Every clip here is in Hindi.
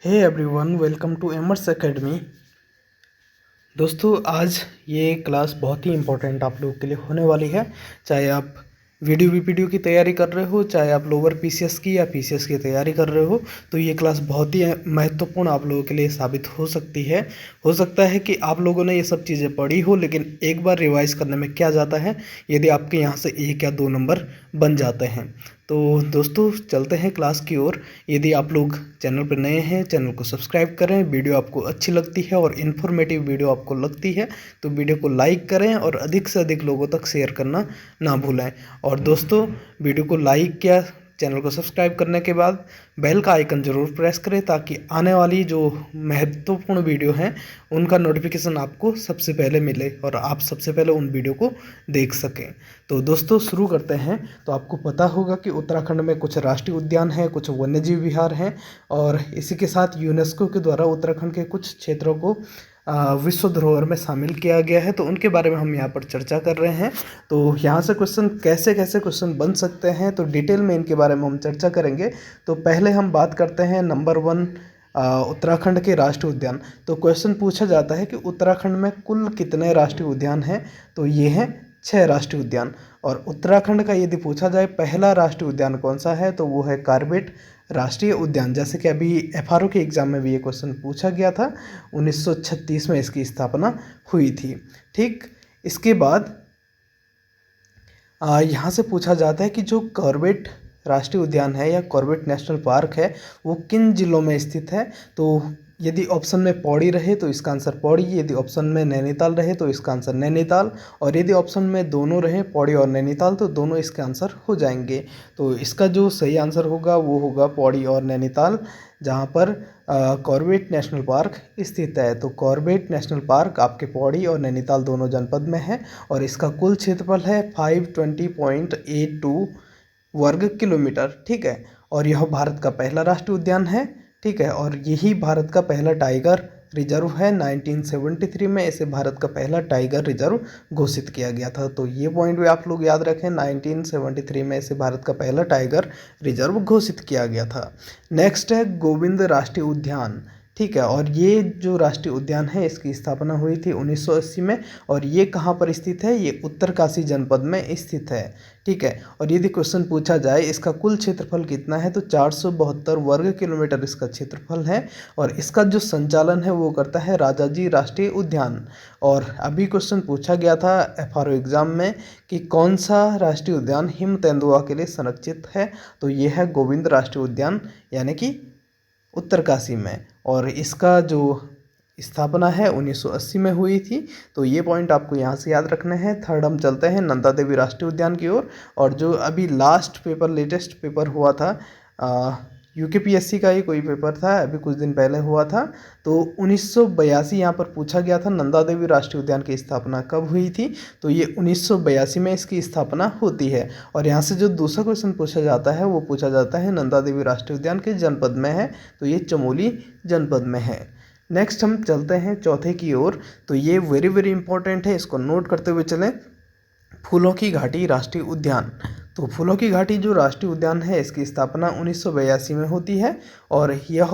Hey everyone, welcome to emers academy. दोस्तों, आज ये क्लास बहुत ही इम्पोर्टेंट आप लोगों के लिए होने वाली है। चाहे आप वीडियो वीपीडीओ की तैयारी कर रहे हो, चाहे आप लोअर पीसीएस की या पीसीएस की तैयारी कर रहे हो, तो ये क्लास बहुत ही महत्वपूर्ण आप लोगों के लिए साबित हो सकती है। हो सकता है कि आप लोगों ने ये सब चीज़ें पढ़ी हो, लेकिन एक बार रिवाइज करने में क्या जाता है, यदि आपके यहाँ से 1 या 2 नंबर बन जाते हैं। तो दोस्तों, चलते हैं क्लास की ओर। यदि आप लोग चैनल पर नए हैं, चैनल को सब्सक्राइब करें। वीडियो आपको अच्छी लगती है और इन्फॉर्मेटिव वीडियो आपको लगती है तो वीडियो को लाइक करें और अधिक से अधिक लोगों तक शेयर करना ना भूलें। और दोस्तों, वीडियो को लाइक किया, चैनल को सब्सक्राइब करने के बाद बेल का आइकन ज़रूर प्रेस करें ताकि आने वाली जो महत्वपूर्ण वीडियो हैं उनका नोटिफिकेशन आपको सबसे पहले मिले और आप सबसे पहले उन वीडियो को देख सकें। तो दोस्तों, शुरू करते हैं। तो आपको पता होगा कि उत्तराखंड में कुछ राष्ट्रीय उद्यान हैं, कुछ वन्यजीव विहार हैं और इसी के साथ यूनेस्को के द्वारा उत्तराखंड के कुछ क्षेत्रों को विश्व धरोहर में शामिल किया गया है। तो उनके बारे में हम यहाँ पर चर्चा कर रहे हैं। तो यहाँ से क्वेश्चन कैसे कैसे क्वेश्चन बन सकते हैं, तो डिटेल में इनके बारे में हम चर्चा करेंगे। तो पहले हम बात करते हैं नंबर 1, उत्तराखंड के राष्ट्रीय उद्यान। तो क्वेश्चन पूछा जाता है कि उत्तराखंड में कुल कितने राष्ट्रीय उद्यान हैं, तो ये हैं 6 राष्ट्रीय उद्यान। और उत्तराखंड का यदि पूछा जाए पहला राष्ट्रीय उद्यान कौन सा है, तो वो है कॉर्बेट राष्ट्रीय उद्यान। जैसे कि अभी एफआरओ के एग्ज़ाम में भी ये क्वेश्चन पूछा गया था। 1936 में इसकी स्थापना हुई थी। ठीक, इसके बाद यहाँ से पूछा जाता है कि जो कॉर्बेट राष्ट्रीय उद्यान है या कॉर्बेट नेशनल पार्क है वो किन जिलों में स्थित है। तो यदि ऑप्शन में पौड़ी रहे तो इसका आंसर पौड़ी, यदि ऑप्शन में नैनीताल रहे तो इसका आंसर नैनीताल, और यदि ऑप्शन में दोनों रहे पौड़ी और नैनीताल तो दोनों इसके आंसर हो जाएंगे। तो इसका जो सही आंसर होगा वो होगा पौड़ी और नैनीताल, जहाँ पर कॉर्बेट नेशनल पार्क स्थित है। तो कॉर्बेट नेशनल पार्क आपके पौड़ी और नैनीताल दोनों जनपद में है और इसका कुल क्षेत्रफल है 520.82 वर्ग किलोमीटर। ठीक है, और यह भारत का पहला राष्ट्रीय उद्यान है। ठीक है, और यही भारत का पहला टाइगर रिजर्व है। 1973 में इसे भारत का पहला टाइगर रिजर्व घोषित किया गया था। तो ये पॉइंट भी आप लोग याद रखें, 1973 में इसे भारत का पहला टाइगर रिजर्व घोषित किया गया था। नेक्स्ट है गोविंद राष्ट्रीय उद्यान। ठीक है, और ये जो राष्ट्रीय उद्यान है इसकी स्थापना हुई थी 1980 में और ये कहाँ पर स्थित है, ये उत्तरकाशी जनपद में स्थित है। ठीक है, और यदि क्वेश्चन पूछा जाए इसका कुल क्षेत्रफल कितना है, तो 472 वर्ग किलोमीटर इसका क्षेत्रफल है और इसका जो संचालन है वो करता है राजाजी राष्ट्रीय उद्यान। और अभी क्वेश्चन पूछा गया था एफआरओ एग्जाम में कि कौन सा राष्ट्रीय उद्यान हिम तेंदुआ के लिए संरक्षित है, तो ये है गोविंद राष्ट्रीय उद्यान यानी कि उत्तरकाशी में, और इसका जो स्थापना है 1980 में हुई थी। तो ये पॉइंट आपको यहाँ से याद रखने हैं। थर्ड हम चलते हैं नंदा देवी राष्ट्रीय उद्यान की ओर। और जो अभी लास्ट पेपर, लेटेस्ट पेपर हुआ था, यूकेपीएससी का ही कोई पेपर था, अभी कुछ दिन पहले हुआ था। तो 1982 यहाँ पर पूछा गया था नंदा देवी राष्ट्रीय उद्यान की स्थापना कब हुई थी, तो ये 1982 में इसकी स्थापना होती है। और यहाँ से जो दूसरा क्वेश्चन पूछा जाता है वो पूछा जाता है नंदा देवी राष्ट्रीय उद्यान के जनपद में है, तो ये चमोली जनपद में है। नेक्स्ट हम चलते हैं चौथे की ओर। तो ये वेरी वेरी इंपॉर्टेंट है, इसको नोट करते हुए चलें। फूलों की घाटी राष्ट्रीय उद्यान। तो फूलों की घाटी जो राष्ट्रीय उद्यान है इसकी स्थापना 1982 में होती है और यह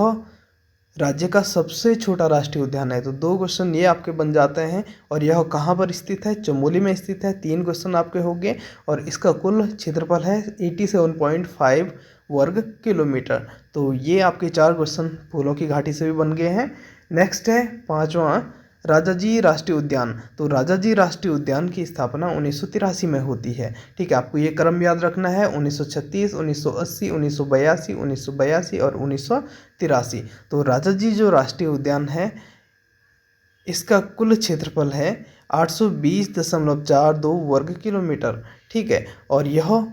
राज्य का सबसे छोटा राष्ट्रीय उद्यान है। तो 2 क्वेश्चन ये आपके बन जाते हैं। और यह कहाँ पर स्थित है, चमोली में स्थित है। 3 क्वेश्चन आपके हो गए और इसका कुल क्षेत्रफल है 87.5 वर्ग किलोमीटर। तो ये आपके 4 क्वेश्चन फूलों की घाटी से भी बन गए हैं। नेक्स्ट है 5वां राजाजी राष्ट्रीय उद्यान। तो राजाजी राष्ट्रीय उद्यान की स्थापना 1983 में होती है। ठीक है, आपको ये क्रम याद रखना है, 1936, 1980, 1982, 1982 और 1983। तो राजाजी जो राष्ट्रीय उद्यान है इसका कुल क्षेत्रफल है 820.42 वर्ग किलोमीटर। ठीक है, और यह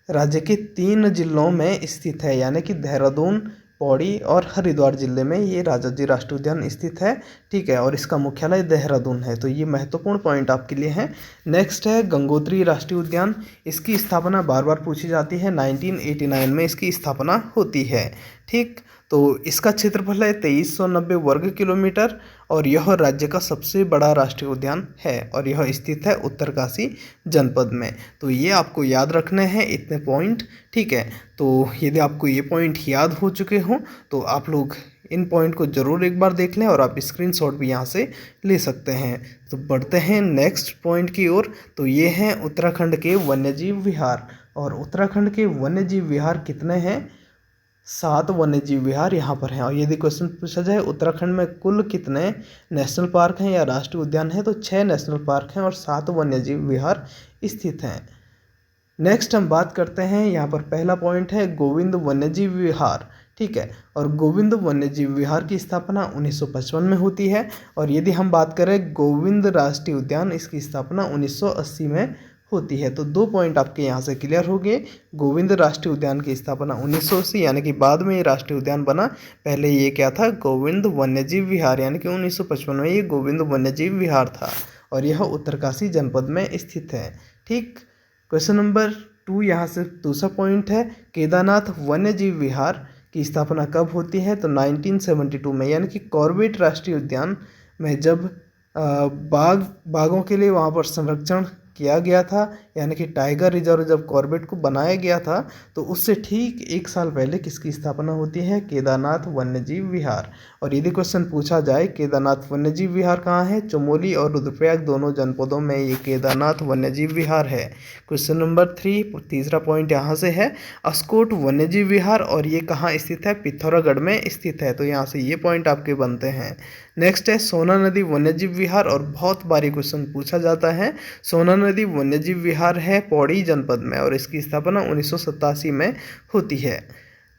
राज्य के 3 जिलों में स्थित है, यानी कि देहरादून, पौड़ी और हरिद्वार जिले में ये राजाजी राष्ट्रीय उद्यान स्थित है। ठीक है, और इसका मुख्यालय देहरादून है। तो ये महत्वपूर्ण पॉइंट आपके लिए है। नेक्स्ट है गंगोत्री राष्ट्रीय उद्यान। इसकी स्थापना बार बार पूछी जाती है, 1989 में इसकी स्थापना होती है। ठीक, तो इसका क्षेत्रफल है 2390 वर्ग किलोमीटर और यह राज्य का सबसे बड़ा राष्ट्रीय उद्यान है और यह स्थित है उत्तरकाशी जनपद में। तो ये आपको याद रखने हैं इतने पॉइंट, ठीक है। तो यदि आपको ये पॉइंट याद हो चुके हों तो आप लोग इन पॉइंट को ज़रूर एक बार देख लें और आप स्क्रीनशॉट भी यहाँ से ले सकते हैं। तो बढ़ते हैं नेक्स्ट पॉइंट की ओर। तो ये हैं उत्तराखंड के वन्यजीव विहार और उत्तराखंड के वन्यजीव विहार कितने हैं? 7 वन्यजीव विहार यहाँ पर हैं। और यदि क्वेश्चन पूछा जाए उत्तराखंड में कुल कितने नेशनल पार्क हैं या राष्ट्रीय उद्यान हैं, तो 6 नेशनल पार्क हैं और 7 वन्यजीव विहार स्थित हैं। नेक्स्ट हम बात करते हैं, यहाँ पर पहला पॉइंट है गोविंद वन्यजीव विहार, ठीक है। और गोविंद वन्यजीव विहार की स्थापना 1955 में होती है। और यदि हम बात करें गोविंद राष्ट्रीय उद्यान, इसकी स्थापना 1980 में होती है। तो 2 पॉइंट आपके यहाँ से क्लियर हो गए। गोविंद राष्ट्रीय उद्यान की स्थापना 1980 यानी कि बाद में ये राष्ट्रीय उद्यान बना, पहले ये क्या था? गोविंद वन्यजीव विहार, यानी कि 1955 में ये गोविंद वन्यजीव विहार था और यह उत्तरकाशी जनपद में स्थित है, ठीक। क्वेश्चन नंबर 2 यहाँ से दूसरा पॉइंट है, केदारनाथ वन्यजीव विहार की स्थापना कब होती है? तो 1972 में, यानी कि कॉर्बेट राष्ट्रीय उद्यान में जब बाघों के लिए वहाँ पर संरक्षण किया गया था, यानी कि टाइगर रिजर्व जब कॉर्बेट को बनाया गया था, तो उससे ठीक 1 साल पहले किसकी स्थापना होती है? केदारनाथ वन्यजीव विहार। और यदि क्वेश्चन पूछा जाए केदारनाथ वन्यजीव विहार कहाँ है? चमोली और रुद्रप्रयाग दोनों जनपदों में ये केदारनाथ वन्यजीव विहार है। क्वेश्चन नंबर 3 तीसरा पॉइंट यहाँ से है अस्कोट वन्यजीव विहार और ये कहाँ स्थित है? पिथौरागढ़ में स्थित है। तो यहाँ से ये पॉइंट आपके बनते हैं। नेक्स्ट है सोना नदी वन्यजीव विहार और बहुत बारी क्वेश्चन पूछा जाता है। सोना नदी वन्यजीव विहार है पौड़ी जनपद में और इसकी स्थापना 1987 में होती है।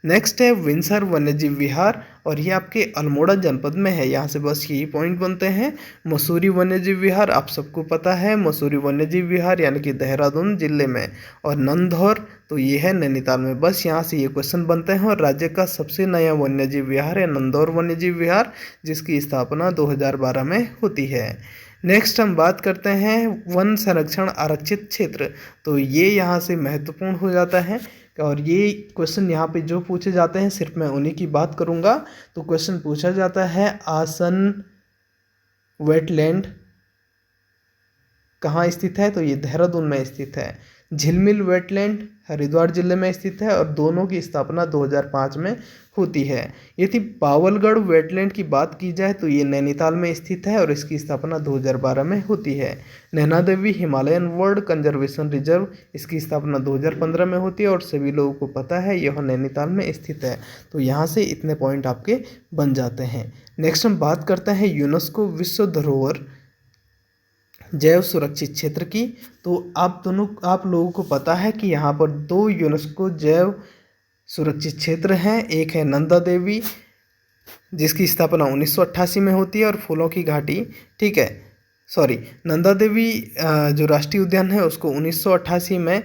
नेक्स्ट है विंसर वन्यजीव विहार और ये आपके अल्मोड़ा जनपद में है। यहाँ से बस यही पॉइंट बनते हैं। मसूरी वन्यजीव विहार आप सबको पता है, मसूरी वन्यजीव विहार यानी कि देहरादून जिले में। और नंदौर तो ये है नैनीताल में। बस यहाँ से ये क्वेश्चन बनते हैं। और राज्य का सबसे नया वन्यजीव विहार है नंदौर वन्यजीव विहार, जिसकी स्थापना 2012 में होती है। नेक्स्ट हम बात करते हैं वन संरक्षण आरक्षित क्षेत्र। तो ये यहाँ से महत्वपूर्ण हो जाता है और ये क्वेश्चन यहाँ पे जो पूछे जाते हैं सिर्फ मैं उन्हीं की बात करूँगा। तो क्वेश्चन पूछा जाता है आसन वेटलैंड कहाँ स्थित है? तो ये देहरादून में स्थित है। झिलमिल वेटलैंड हरिद्वार जिले में स्थित है और दोनों की स्थापना 2005 में होती है। यदि पावलगढ़ वेटलैंड की बात की जाए तो ये नैनीताल में स्थित है और इसकी स्थापना 2012 में होती है। Naina Devi Himalayan world conservation reserve, इसकी स्थापना 2015 में होती है और सभी लोगों को पता है यह नैनीताल में स्थित है। तो यहाँ से इतने पॉइंट आपके बन जाते हैं। नेक्स्ट हम बात करते हैं यूनेस्को विश्व धरोहर जैव सुरक्षित क्षेत्र की। तो आप लोगों को पता है कि यहाँ पर 2 यूनेस्को जैव सुरक्षित क्षेत्र हैं। एक है नंदा देवी जिसकी स्थापना 1988 में होती है और फूलों की घाटी, ठीक है, नंदा देवी जो राष्ट्रीय उद्यान है उसको 1988 में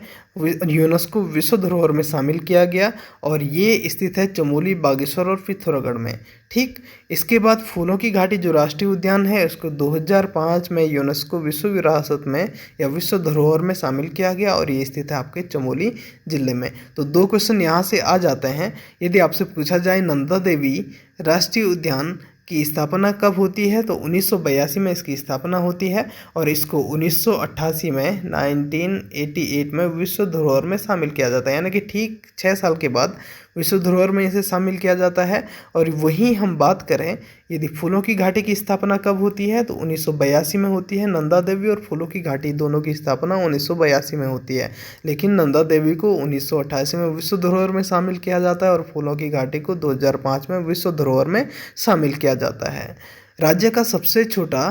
यूनेस्को विश्व धरोहर में शामिल किया गया और ये स्थित है चमोली, बागेश्वर और पिथौरागढ़ में, ठीक। इसके बाद फूलों की घाटी जो राष्ट्रीय उद्यान है उसको 2005 में यूनेस्को विश्व विरासत में या विश्व धरोहर में शामिल किया गया और ये स्थित है आपके चमोली जिले में। तो 2 क्वेश्चन यहाँ से आ जाते हैं। यदि आपसे पूछा जाए नंदा देवी राष्ट्रीय उद्यान की स्थापना कब होती है? तो 1982 में इसकी स्थापना होती है और इसको 1988 में 1988 में विश्व धरोहर में शामिल किया जाता है, यानी कि ठीक 6 साल के बाद विश्व धरोहर में इसे शामिल किया जाता है। और वहीं हम बात करें यदि फूलों की घाटी की स्थापना कब होती है तो 1982 में होती है। नंदा देवी और फूलों की घाटी दोनों की स्थापना 1982 में होती है, लेकिन नंदा देवी को 1988 में विश्व धरोहर में शामिल किया जाता है और फूलों की घाटी को 2005 में विश्व धरोहर में शामिल किया जाता है। राज्य का सबसे छोटा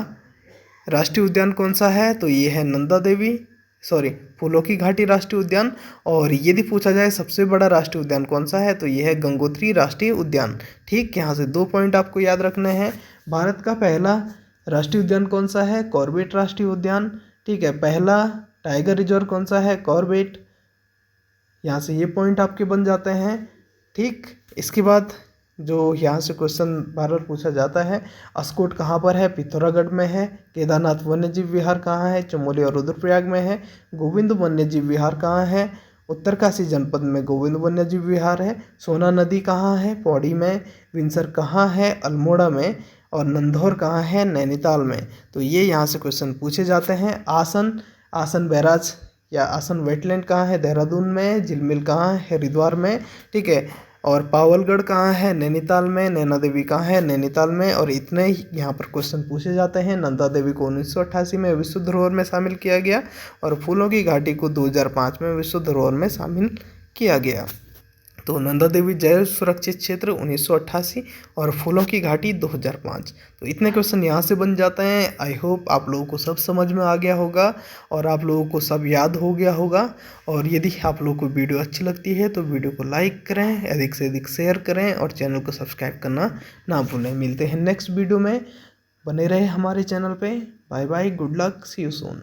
राष्ट्रीय उद्यान कौन सा है? तो ये है नंदा देवी फूलों की घाटी राष्ट्रीय उद्यान। और यदि पूछा जाए सबसे बड़ा राष्ट्रीय उद्यान कौन सा है तो यह है गंगोत्री राष्ट्रीय उद्यान, ठीक। यहाँ से 2 पॉइंट आपको याद रखने हैं। भारत का पहला राष्ट्रीय उद्यान कौन सा है? कॉर्बेट राष्ट्रीय उद्यान, ठीक है। पहला टाइगर रिजर्व कौन सा है? कॉर्बेट। यहाँ से ये पॉइंट आपके बन जाते हैं, ठीक। इसके बाद जो यहाँ से क्वेश्चन बार बार पूछा जाता है, अस्कोट कहाँ पर है? पिथौरागढ़ में है। केदारनाथ वन्यजीव विहार कहाँ है? चमोली और रुद्रप्रयाग में है। गोविंद वन्यजीव विहार कहाँ है? उत्तरकाशी जनपद में गोविंद वन्यजीव विहार है। सोना नदी कहाँ है? पौड़ी में। विंसर कहाँ है? अल्मोड़ा में। और नंधौर कहाँ है? नैनीताल में। तो ये यहाँ से क्वेश्चन पूछे जाते हैं। आसन बैराज या आसन वेटलैंड कहाँ है? देहरादून में। झिलमिल कहाँ है? हरिद्वार में। ठीक है। और पावलगढ़ कहाँ है? नैनीताल में। नैना देवी कहाँ है? नैनीताल में। और इतने ही यहाँ पर क्वेश्चन पूछे जाते हैं। नंदा देवी को 1988 में विश्व धरोहर में शामिल किया गया और फूलों की घाटी को 2005 में विश्व धरोहर में शामिल किया गया। तो नंदा देवी जैव सुरक्षित क्षेत्र 1988 और फूलों की घाटी 2005। तो इतने क्वेश्चन यहाँ से बन जाते हैं। आई होप आप लोगों को सब समझ में आ गया होगा और आप लोगों को सब याद हो गया होगा। और यदि आप लोगों को वीडियो अच्छी लगती है तो वीडियो को लाइक करें, अधिक से अधिक शेयर करें और चैनल को सब्सक्राइब करना ना भूलें। मिलते हैं नेक्स्ट वीडियो में, बने रहे हमारे चैनल पे। Bye bye, good luck, see you soon.